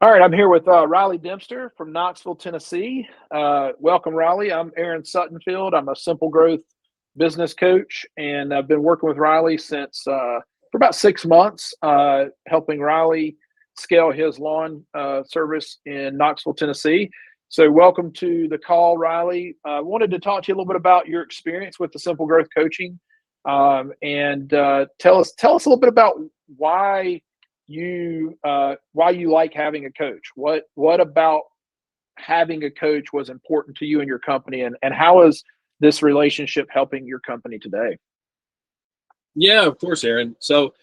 All right, I'm here with Riley Dempster from Knoxville, Tennessee. Welcome, Riley. I'm Aaron Suttonfield. I'm a Simple Growth business coach, and I've been working with Riley since for about 6 months, helping Riley scale his lawn service in Knoxville, Tennessee. So, welcome to the call, Riley. I wanted to talk to you a little bit about your experience with the Simple Growth coaching, and tell us a little bit about why you like having a coach. What about having a coach was important to you and your company, and how is this relationship helping your company today? Yeah, of course, Aaron. So,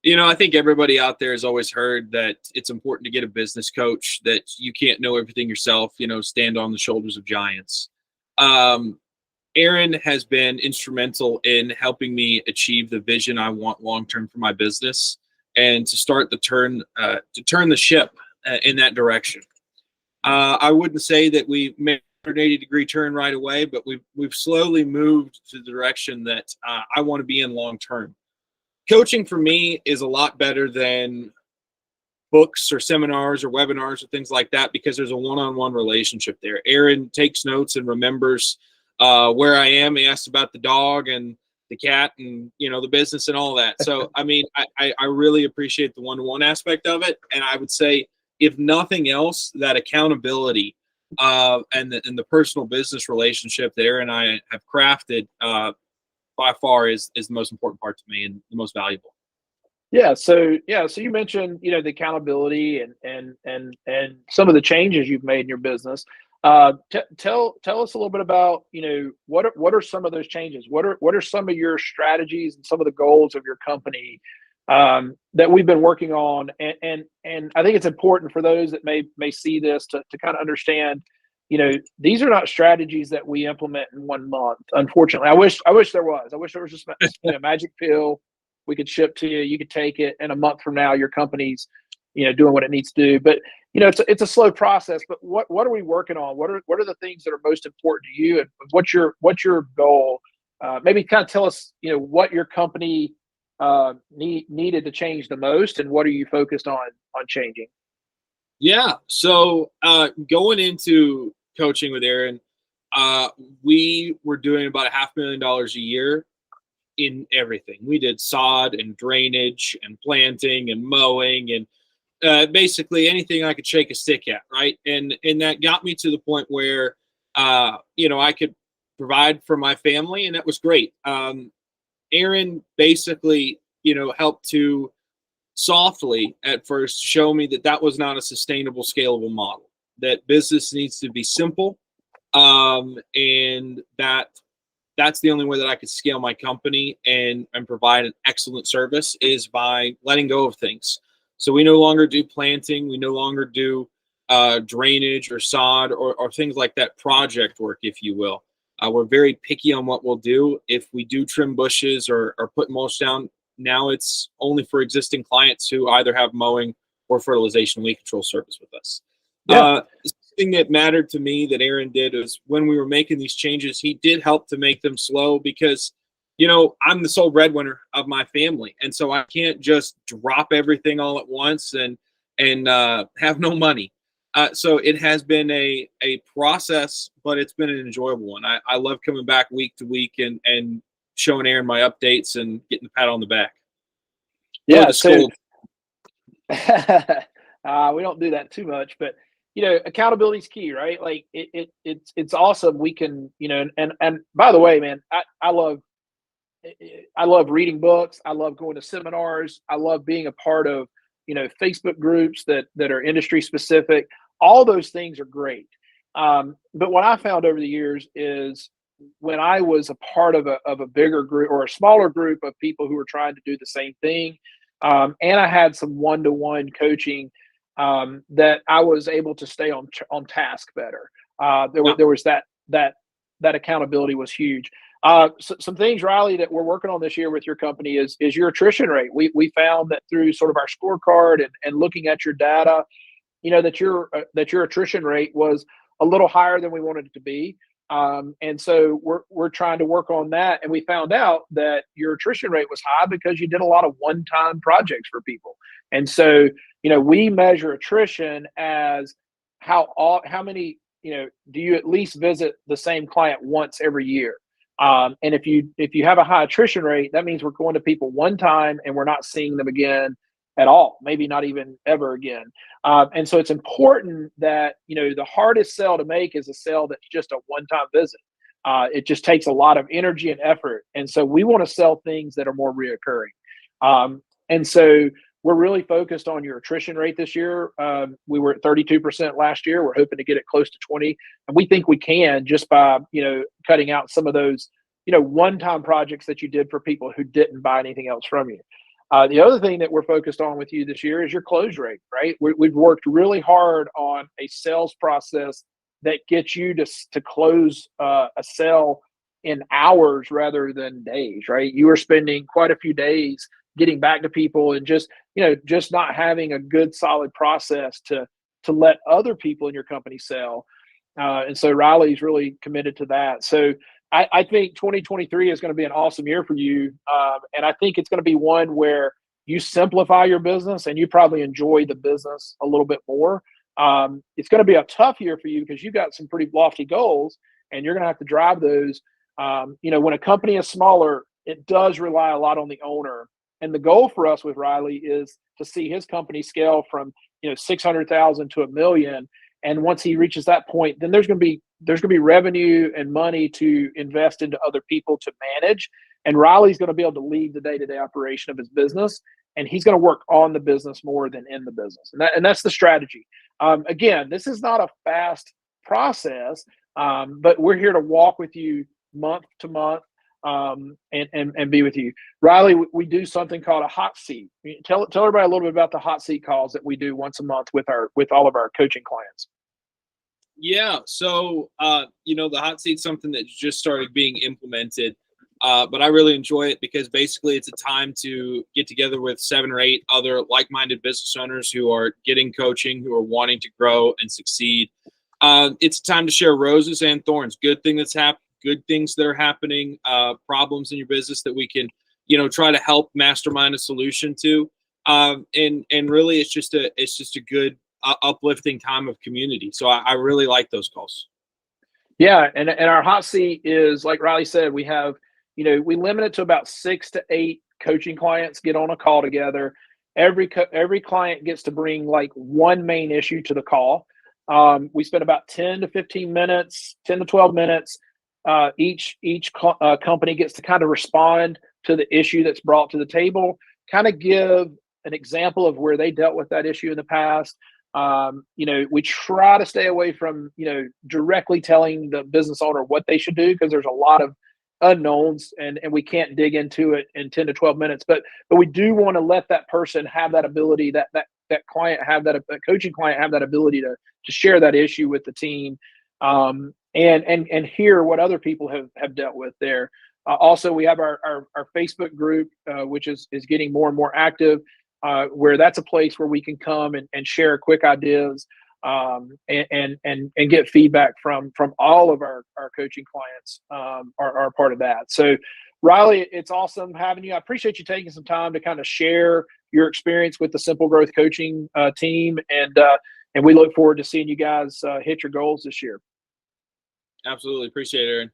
I think everybody out there has always heard that it's important to get a business coach, that you can't know everything yourself, stand on the shoulders of giants. Aaron has been instrumental in helping me achieve the vision I want long-term for my business and to start to turn the ship in that direction. I wouldn't say that we made an 180-degree turn right away, but we've slowly moved to the direction that I want to be in long term. Coaching for me is a lot better than books or seminars or webinars or things like that, because there's a one-on-one relationship there. Aaron takes notes and remembers where I am. He asks about the dog and the cat and the business and all that. So I really appreciate the one-to-one aspect of it. And I would say, if nothing else, that accountability and the personal business relationship that Aaron and I have crafted by far is the most important part to me and the most valuable. So you mentioned the accountability and some of the changes you've made in your business. Tell us a little bit about what are some of those changes? What are some of your strategies and some of the goals of your company that we've been working on? And I think it's important for those that may see this to kind of understand. These are not strategies that we implement in 1 month. Unfortunately, I wish there was. I wish there was just a magic pill we could ship to you. You could take it, and a month from now, your company's doing what it needs to do. But it's a slow process. But what are we working on? What are the things that are most important to you, and what's your goal? Maybe kind of tell us what your company needed to change the most, and what are you focused on changing? Yeah. So going into coaching with Aaron, we were doing about $500,000 a year in everything. We did sod and drainage and planting and mowing and basically anything I could shake a stick at, right? And that got me to the point where I could provide for my family, and that was great. Aaron basically helped to softly at first show me that was not a sustainable, scalable model, that business needs to be simple, and that's the only way that I could scale my company and provide an excellent service, is by letting go of things. So we no longer do planting. We no longer do drainage or sod or things like that, project work, if you will. We're very picky on what we'll do. If we do trim bushes or put mulch down, now it's only for existing clients who either have mowing or fertilization weed control service with us. Yeah. The thing that mattered to me that Aaron did is, when we were making these changes, he did help to make them slow, because I'm the sole breadwinner of my family, and so I can't just drop everything all at once and have no money. So it has been a process, but it's been an enjoyable one. I love coming back week to week and showing Aaron my updates and getting the pat on the back. Yeah. So we don't do that too much, but accountability is key, right? Like it's awesome. We can, and by the way, man, I love reading books. I love going to seminars. I love being a part of, Facebook groups that are industry specific. All those things are great. But what I found over the years is, when I was a part of a bigger group or a smaller group of people who were trying to do the same thing, and I had some one-to-one coaching, that I was able to stay on task better. There was that accountability was huge. So some things, Riley, that we're working on this year with your company is your attrition rate. We found that through sort of our scorecard and looking at your data, that your attrition rate was a little higher than we wanted it to be. And so we're trying to work on that. And we found out that your attrition rate was high because you did a lot of one-time projects for people. And so, we measure attrition as how many, do you at least visit the same client once every year? And if you have a high attrition rate, that means we're going to people one time and we're not seeing them again at all, maybe not even ever again. And so it's important that, the hardest sell to make is a sell that's just a one-time visit. It just takes a lot of energy and effort. And so we want to sell things that are more reoccurring. And so we're really focused on your attrition rate this year. We were at 32% last year. We're hoping to get it close to 20. And we think we can just by, cutting out some of those, one-time projects that you did for people who didn't buy anything else from you. The other thing that we're focused on with you this year is your close rate, right? We've worked really hard on a sales process that gets you to close a sale in hours rather than days, right? You are spending quite a few days getting back to people and just not having a good solid process to let other people in your company sell. And so Riley's really committed to that. So I think 2023 is going to be an awesome year for you. And I think it's going to be one where you simplify your business and you probably enjoy the business a little bit more. It's going to be a tough year for you because you've got some pretty lofty goals and you're going to have to drive those. When a company is smaller, it does rely a lot on the owner. And the goal for us with Riley is to see his company scale from, 600,000 to $1 million. And once he reaches that point, then there's going to be revenue and money to invest into other people to manage. And Riley's going to be able to lead the day-to-day operation of his business. And he's going to work on the business more than in the business. And that's the strategy. Again, this is not a fast process, but we're here to walk with you month to month and be with you. Riley, we do something called a hot seat. Tell everybody a little bit about the hot seat calls that we do once a month with all of our coaching clients. Yeah. So, the hot seat's something that just started being implemented, but I really enjoy it because basically it's a time to get together with 7 or 8 other like-minded business owners who are getting coaching, who are wanting to grow and succeed. It's a time to share roses and thorns, good things that are happening, problems in your business that we can, try to help mastermind a solution to. And really it's just a good uplifting time of community. So I really like those calls. Yeah. And our hot seat is, like Riley said, we have, we limit it to about 6 to 8 coaching clients get on a call together. Every client gets to bring like one main issue to the call. We spend about 10 to 12 minutes. Each company gets to kind of respond to the issue that's brought to the table, kind of give an example of where they dealt with that issue in the past. We try to stay away from, directly telling the business owner what they should do because there's a lot of unknowns and we can't dig into it in 10 to 12 minutes. But we do want to let that person have that ability, that client have that coaching client have that ability to share that issue with the team. And hear what other people have dealt with there. Also, we have our Facebook group, which is getting more and more active, where that's a place where we can come and share quick ideas and get feedback from all of our coaching clients are a part of that. So, Riley, it's awesome having you. I appreciate you taking some time to kind of share your experience with the SimpleGrowth coaching team, and we look forward to seeing you guys hit your goals this year. Absolutely. Appreciate it, Aaron.